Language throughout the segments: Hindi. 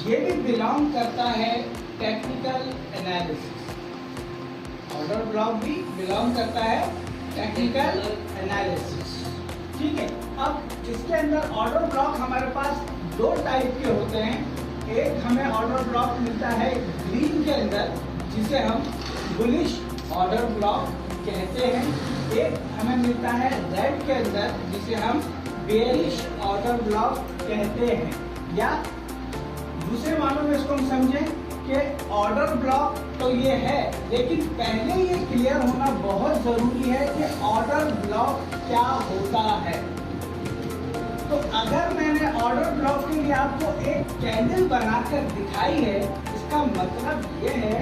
ये भी बिलोंग करता है टेक्निकल एनालिसिस। ऑर्डर ब्लॉक भी बिलोंग करता है टेक्निकल एनालिसिस। ठीक है, अब इसके अंदर ऑर्डर ब्लॉक हमारे पास दो टाइप के होते हैं। एक हमें ऑर्डर ब्लॉक मिलता है ग्रीन के अंदर, जिसे हम बुलिश ऑर्डर ब्लॉक कहते हैं। एक हमें मिलता है रेड के अंदर, जिसे हम बेयरिश ऑर्डर ब्लॉक कहते हैं। या दूसरे मानों में इसको हम समझें कि ऑर्डर ब्लॉक तो ये है, लेकिन पहले ये क्लियर होना बहुत जरूरी है कि ऑर्डर ब्लॉक क्या होता है। तो अगर मैंने ऑर्डर ब्लॉक के लिए आपको एक कैंडल बनाकर दिखाई है, इसका मतलब ये है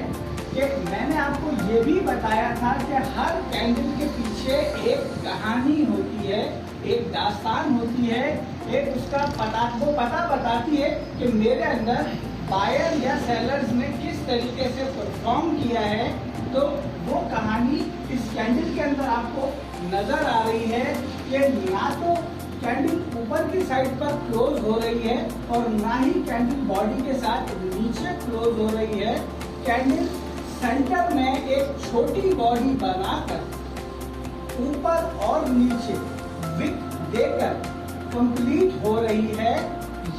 कि मैंने आपको ये भी बताया था कि हर कैंडल के पीछे एक कहानी होती है, एक दास्तान होती है, एक उसका पता बताती है कि मेरे अंदर बायर या सेलर्स ने किस तरीके से परफॉर्म किया है। तो वो कहानी इस कैंडल के अंदर आपको नजर आ रही है कि ना तो कैंडल ऊपर की साइड पर क्लोज हो रही है और ना ही कैंडल बॉडी के साथ नीचे क्लोज हो रही है। कैंडल सेंटर में एक छोटी बॉडी बनाकर ऊपर और नीचे विक देकर कंप्लीट हो रही है।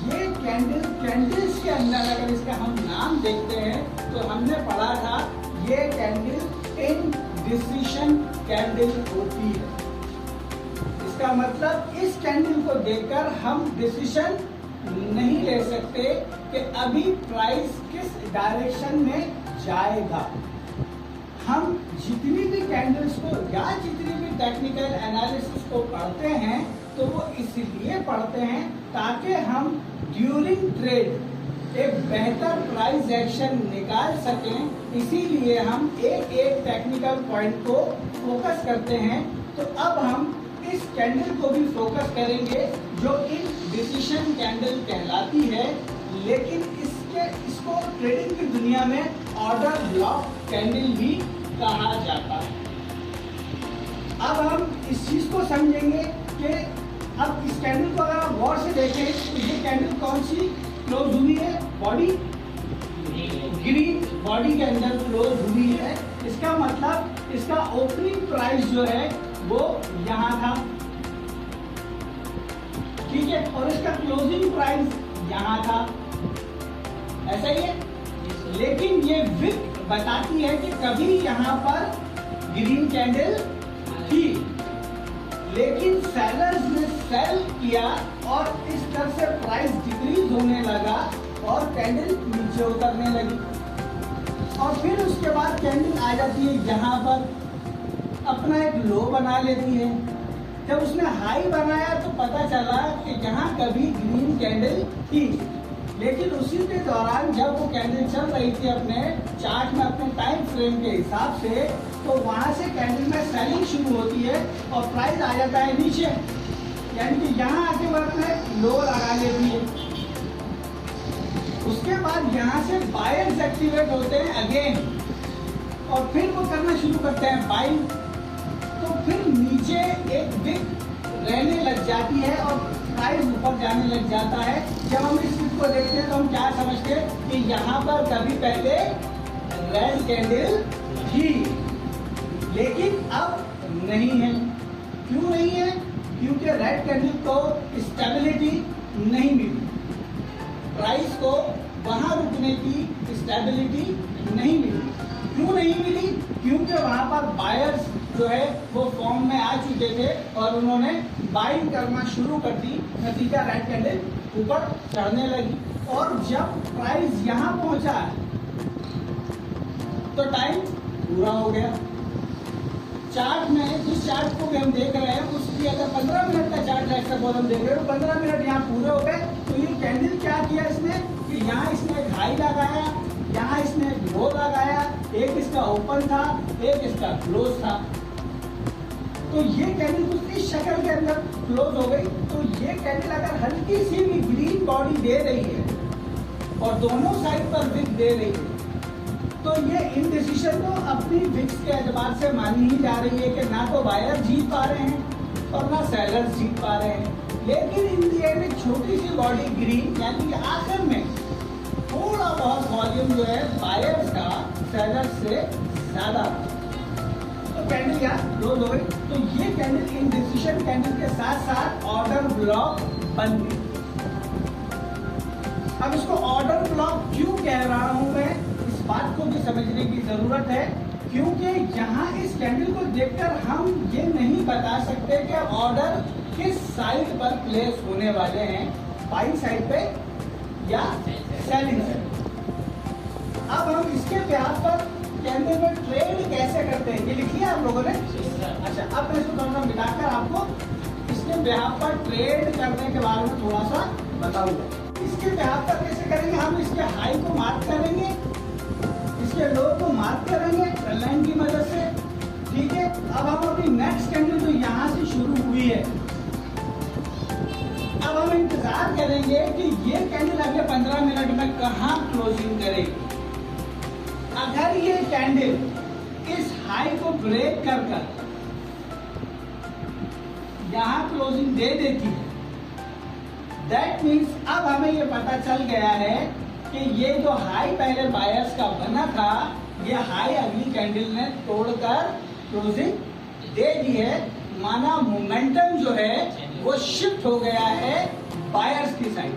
ये कैंडल्स के अंदर अगर इसका हम नाम देखते हैं तो हमने पढ़ा था ये कैंडल इनडिसिशन कैंडल होती है। इसका मतलब इस कैंडल को देखकर हम डिसीजन नहीं ले सकते कि अभी प्राइस किस डायरेक्शन में जाएगा। हम जितनी भी कैंडल्स को या जितनी भी टेक्निकल एनालिसिस को पढ़ते हैं तो वो इसलिए पढ़ते हैं ताकि हम ड्यूरिंग ट्रेड एक बेहतर प्राइस एक्शन निकाल सकें। इसीलिए हम एक एक टेक्निकल पॉइंट को फोकस करते हैं। तो अब हम इस कैंडल को भी फोकस करेंगे जो इन डिसीजन कैंडल कहलाती है, लेकिन इसको ट्रेडिंग की दुनिया में ऑर्डर ब्लॉक कैंडल भी कहा जाता है। अब हम इस चीज को समझेंगे कि अब इस कैंडल को अगर आप गौर से देखें तो ये कैंडल कौन सी क्लोज हुई है? बॉडी ग्रीन बॉडी के अंदर क्लोज हुई है। इसका मतलब इसका ओपनिंग प्राइस जो है वो यहाँ था, ठीक है, और इसका क्लोजिंग प्राइस यहाँ था, ऐसा ही है। लेकिन ये विक बताती है कि कभी यहाँ पर ग्रीन कैंडल थी, लेकिन सेलर्स ने सेल किया और इस तरह से प्राइस डिक्रीज होने लगा और कैंडल नीचे उतरने लगी। और फिर उसके बाद कैंडल आ जाती है यहाँ पर, अपना एक लो बना लेती है। जब उसने हाई बनाया तो पता चला कि यहाँ कभी ग्रीन कैंडल थी, लेकिन उसी के दौरान जब वो कैंडल चल रही थी अपने चार्ट में अपने टाइम फ्रेम के हिसाब से, तो वहां से कैंडल में सेलिंग शुरू होती है और प्राइस आ जाता है नीचे, यानी कि यहाँ आके वो अपने लो लगा लेती है। उसके बाद यहाँ से बायर्स एक्टिवेट होते हैं अगेन और फिर वो करना शुरू करते हैं बाइंग। तो फिर नीचे एक विक रहने लग जाती है और प्राइस ऊपर जाने लग जाता है। जब हम इस विक को देखते हैं तो हम क्या समझते हैं कि यहाँ पर कभी पहले रेड कैंडल थी, लेकिन अब नहीं है। क्यों नहीं है? क्योंकि रेड कैंडल को स्टेबिलिटी नहीं मिली, प्राइस को वहां रुकने की स्टेबिलिटी नहीं मिली। क्यों नहीं मिली? क्योंकि वहां पर बायर्स जो है वो फॉर्म में आ चुके थे और उन्होंने बाइंग करना शुरू कर दी। नतीजा रेड कैंडल ऊपर चढ़ने लगी और जब प्राइस यहाँ पहुंचा तो टाइम पूरा हो गया। चार्ट में जिस चार्ट को भी हम देख रहे हैं उसकी अगर 15 मिनट का चार्ट जैसा हम देख रहे हैं तो 15 मिनट यहाँ पूरे हो गए। तो ये कैंडल क्या किया इसने कि यहाँ इसने एक हाई लगाया, यहाँ इसने एक लो लगाया, एक इसका ओपन था, एक इसका क्लोज था। तो ये कैंडल कुछ इस शक्ल के अंदर क्लोज हो गई। तो ये कैंडल अगर हल्की सी भी ग्रीन बॉडी दे रही है और दोनों साइड पर विक दे रही है तो ये इनडिसीजन तो अपनी विक्स के एतबार से मानी ही जा रही है कि ना तो बायर जीत पा रहे हैं और ना सेलर्स जीत पा रहे हैं। लेकिन इन दी एंड एक छोटी सी बॉडी ग्रीन यानी कि आखिर में थोड़ा बहुत वॉल्यूम जो है बायर्स का सेलर से ज्यादा, तो कैंडल यहाँ क्लोज हो गई। तो ये कैंडल इंडिसिशन कैंडल के साथ साथ ऑर्डर ब्लॉक बन गई। अब इसको ऑर्डर ब्लॉक क्यों कह रहा हूं मैं, इस बात को भी समझने की जरूरत है, क्योंकि यहाँ इस कैंडल को देखकर हम ये नहीं बता सकते कि ऑर्डर किस साइड पर प्लेस होने वाले हैं, बाइंग साइड पे या सेलिंग साइड। अब हम इसके ब्याज पर कैंडल में ट्रेड कैसे करते हैं ये लिख लिया आप लोगों ने। अच्छा, अब मैं इसको थोड़ा मिलाकर आपको इसके ब्याज पर ट्रेड करने के बारे में थोड़ा सा बताऊंगा। इसके ब्याज पर कैसे करेंगे, हम इसके हाई को मार्क करेंगे, इसके लो को मार्क करेंगे ट्रेंड लाइन की मदद से, ठीक है। अब हम अपनी नेक्स्ट कैंडल जो यहाँ से शुरू हुई है, अब हम इंतजार करेंगे कि ये कैंडल अगले 15 मिनट में कहाँ क्लोजिंग करेगी। अगर ये कैंडल इस हाई को ब्रेक कर यहाँ क्लोजिंग दे देती है, दैट मीन्स अब हमें ये पता चल गया है कि ये जो हाई पहले बायर्स का बना था, ये हाई अगली कैंडल ने तोड़कर क्लोजिंग दे दी है। माना मोमेंटम जो है वो शिफ्ट हो गया है बायर्स की साइड।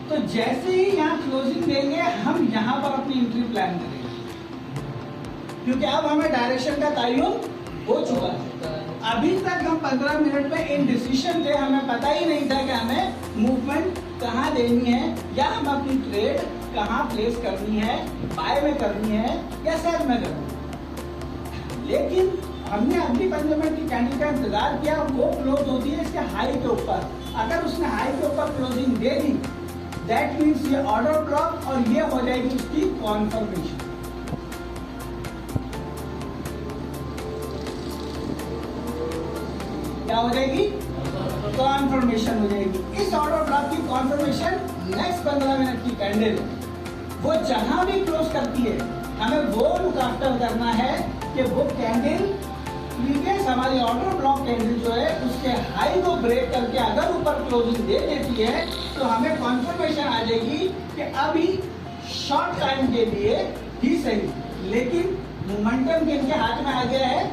तो जैसे ही यहाँ क्लोजिंग देंगे हम यहाँ पर अपनी एंट्री प्लान करेंगे, क्योंकि अब हमें डायरेक्शन का तयन हो चुका है। अभी तक हम 15 मिनट में इन डिसीजन थे, हमें पता ही नहीं था कि हमें मूवमेंट कहाँ देनी है या हम अपनी ट्रेड कहाँ प्लेस करनी है, बाय में करनी है या सेल में करनी है। लेकिन हमने अगली 15 मिनट की कैंडल का इंतजार किया, वो क्लोज होती है इसके हाई के ऊपर। अगर उसने हाई के ऊपर closing they the, that means ये ऑर्डर ब्लॉक और ये हो जाएगी उसकी कॉन्फर्मेशन। क्या हो जाएगी, कॉन्फर्मेशन हो जाएगी। इस ऑर्डर ब्लॉक की कॉन्फर्मेशन नेक्स्ट 15 मिनट की कैंडल वो जहां भी क्लोज करती है, हमें वो लुक आफ्टर करना है कि वो कैंडल प्रीवियस हमारी ऑर्डर ब्लॉक कैंडल जो है उसके हाई को ब्रेक करके अगर ऊपर क्लोजिंग दे देती है तो हमें कॉन्फर्मेशन आ जाएगी कि अभी शॉर्ट टाइम के लिए ही सही, लेकिन मोमेंटम किनके हाथ में आ गया है,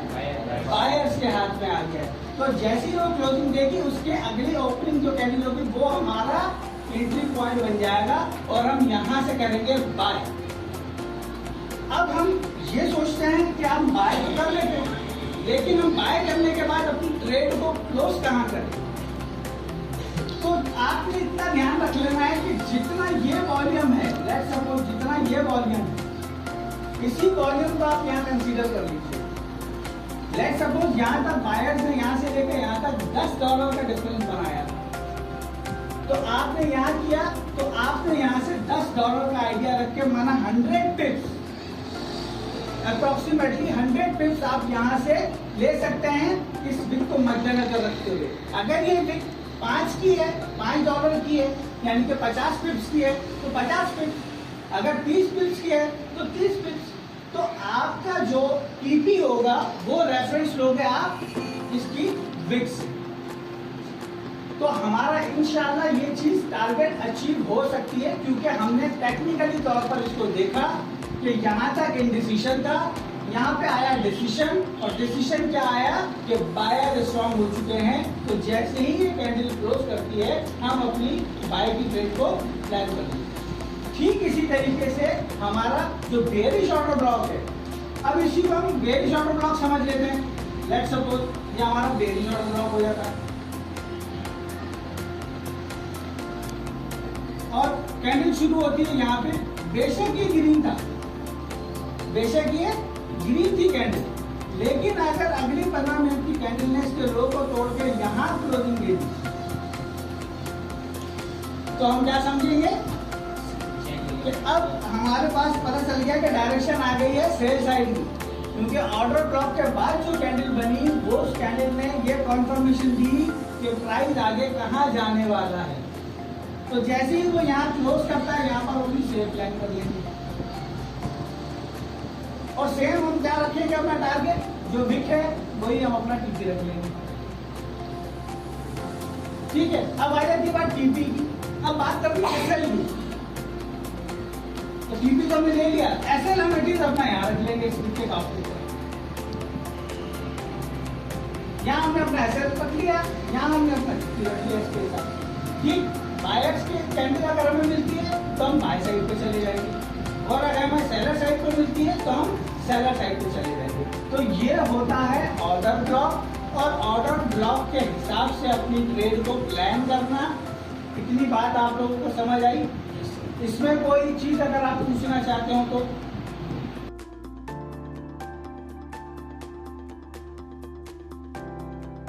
बायर्स के हाथ में आ गया है। तो जैसी वो क्लोजिंग देगी उसके अगली ओपनिंग जो कैंडल होगी वो हमारा एंट्री पॉइंट बन जाएगा और हम यहां से करेंगे बाय। अब हम ये सोचते हैं कि हम बाय कर लेते हैं, लेकिन हम बाय करने के बाद अपनी ट्रेड को क्लोज कहाँ करें। तो आपने इतना ध्यान रख लेना है कि जितना ये वॉल्यूम है, लेट्स सपोज जितना ये वॉल्यूम है, इसी वॉल्यूम को आप यहाँ कंसीडर कर लीजिए। लेट्स सपोज यहाँ तक बायर्स ने यहाँ से लेकर यहाँ तक $10 का डिफरेंस बनाया, तो आपने यहाँ किया, तो आपने यहाँ से $10 का आइडिया रख के माना 100 पिप्स, अप्रोक्सीमेटली 100 पिप्स आप यहाँ से ले सकते हैं इस बिल को मद्देनजर रखते हुए। अगर ये बिल 5 की है, $5 की है, यानी कि 50 पिप्स की है तो 50 पिप्स, अगर 30 पिप्स की है तो 30 पिप्स। तो आपका जो टीपी होगा वो रेफरेंस लोगे आप इसकी विक से। तो हमारा इंशाल्लाह ये चीज टारगेट अचीव हो सकती है, क्योंकि हमने टेक्निकली तौर पर इसको देखा कि यहाँ तक इंडिसीजन था, यहाँ पे आया डिसीजन, और डिसीजन क्या आया कि बायर स्ट्रॉन्ग हो चुके हैं। तो जैसे ही ये कैंडल क्लोज करती है हम अपनी बाय की ट्रेड को प्लान कर लेंगे। ठीक इसी तरीके से हमारा जो बेयरिश ऑर्डर ब्लॉक है, अब इसी को हम बेयरिश ऑर्डर ब्लॉक समझ लेते हैं। लेट्स सपोज ये हमारा बेयरिश ऑर्डर ब्लॉक हो जाता है और कैंडल शुरू होती है यहाँ पे, बेशक ये ग्रीन था, बेशक ये ग्रीन थी कैंडल, लेकिन अगर अगली 15 मिनट की कैंडल ने इसके लो को तोड़ के यहाँ क्लोजिंग दे दी तो हम क्या समझेंगे कि अब हमारे पास पता चल गया कि डायरेक्शन आ गई है सेल साइड की, क्योंकि ऑर्डर ब्लॉक के बाद जो कैंडल बनी वो उस कैंडल ने ये कॉन्फर्मेशन दी कि प्राइस आगे कहाँ जाने वाला है। तो जैसे ही वो यहाँ क्लोज करता है यहाँ पर वो सेल प्लान कर लेंगे, और सेम हम क्या रखेंगे अपना टारगेट जो विक है वही हम अपना टीपी रख लेंगे। ठीक है, अब आ जाती बात टीपी की। अब बात करते हैं एसएल की। टीपी तो हमने ले लिया, एसएल हम एटीज अपना यहाँ रख लेंगे स्क्रिप्ट के काउंट के। यहाँ हमने अपना एसएल रख लिया, यहाँ हमने अपना टीपी रख लिया इसके साथ। ठीक, बायर्स की कैंडल अगर हमें मिलती है तो हम बाय साइड पे चले जाएंगे, और अगर हमें सेलर साइड पे मिलती है तो हम सेलर साइड पे चले जाएंगे। तो ये होता है ऑर्डर ब्लॉक, और ऑर्डर ब्लॉक के हिसाब से अपनी ट्रेड को प्लान करना। इतनी बात आप लोगों को समझ आई? इसमें कोई चीज अगर आप पूछना चाहते हो तो